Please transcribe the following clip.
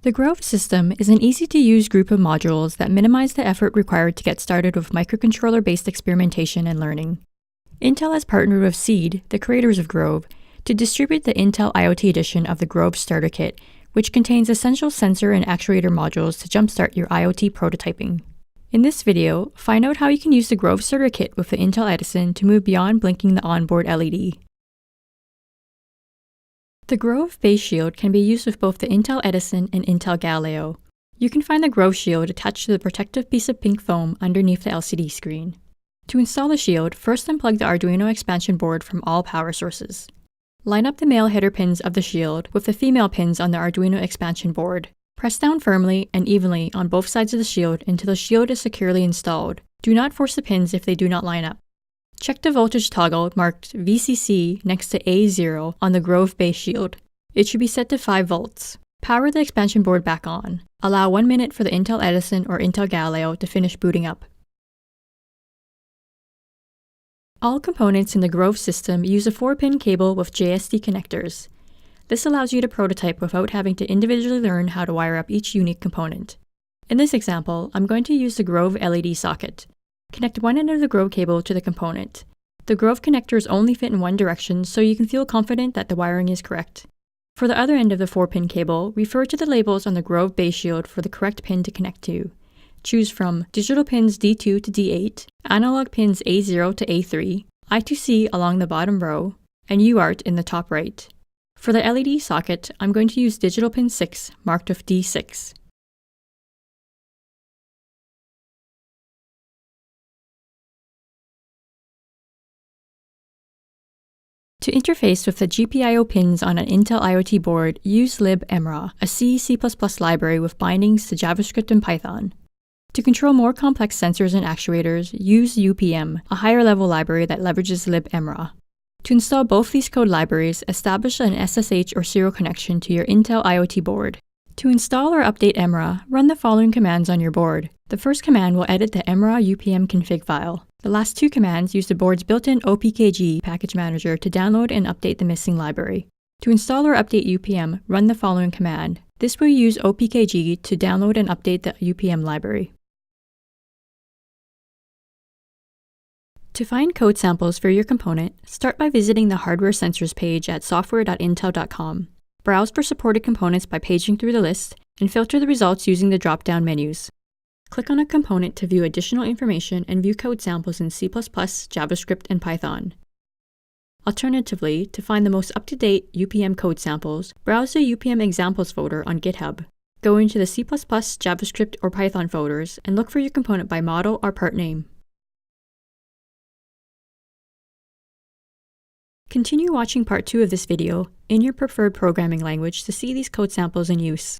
The Grove system is an easy-to-use group of modules that minimize the effort required to get started with microcontroller-based experimentation and learning. Intel has partnered with Seed, the creators of Grove, to distribute the Intel IoT edition of the Grove Starter Kit, which contains essential sensor and actuator modules to jumpstart your IoT prototyping. In this video, find out how you can use the Grove Starter Kit with the Intel Edison to move beyond blinking the onboard LED. The Grove base shield can be used with both the Intel Edison and Intel Galileo. You can find the Grove shield attached to the protective piece of pink foam underneath the LCD screen. To install the shield, first unplug the Arduino expansion board from all power sources. Line up the male header pins of the shield with the female pins on the Arduino expansion board. Press down firmly and evenly on both sides of the shield until the shield is securely installed. Do not force the pins if they do not line up. Check the voltage toggle marked VCC next to A0 on the Grove base shield. It should be set to 5 volts. Power the expansion board back on. Allow 1 minute for the Intel Edison or Intel Galileo to finish booting up. All components in the Grove system use a 4-pin cable with JST connectors. This allows you to prototype without having to individually learn how to wire up each unique component. In this example, I'm going to use the Grove LED socket. Connect one end of the Grove cable to the component. The Grove connectors only fit in one direction, so you can feel confident that the wiring is correct. For the other end of the 4-pin cable, refer to the labels on the Grove base shield for the correct pin to connect to. Choose from digital pins D2 to D8, analog pins A0 to A3, I2C along the bottom row, and UART in the top right. For the LED socket, I'm going to use digital pin 6, marked with D6. To interface with the GPIO pins on an Intel IoT board, use libmra, a C++ library with bindings to JavaScript and Python. To control more complex sensors and actuators, use UPM, a higher-level library that leverages libmra. To install both these code libraries, establish an SSH or serial connection to your Intel IoT board. To install or update Emra, run the following commands on your board. The first command will edit the Emra UPM config file. The last 2 commands use the board's built-in OPKG package manager to download and update the missing library. To install or update UPM, run the following command. This will use OPKG to download and update the UPM library. To find code samples for your component, start by visiting the Hardware Sensors page at software.intel.com. Browse for supported components by paging through the list, and filter the results using the drop-down menus. Click on a component to view additional information and view code samples in C++, JavaScript, and Python. Alternatively, to find the most up-to-date UPM code samples, browse the UPM examples folder on GitHub. Go into the C++, JavaScript, or Python folders and look for your component by model or part name. Continue watching part 2 of this video in your preferred programming language to see these code samples in use.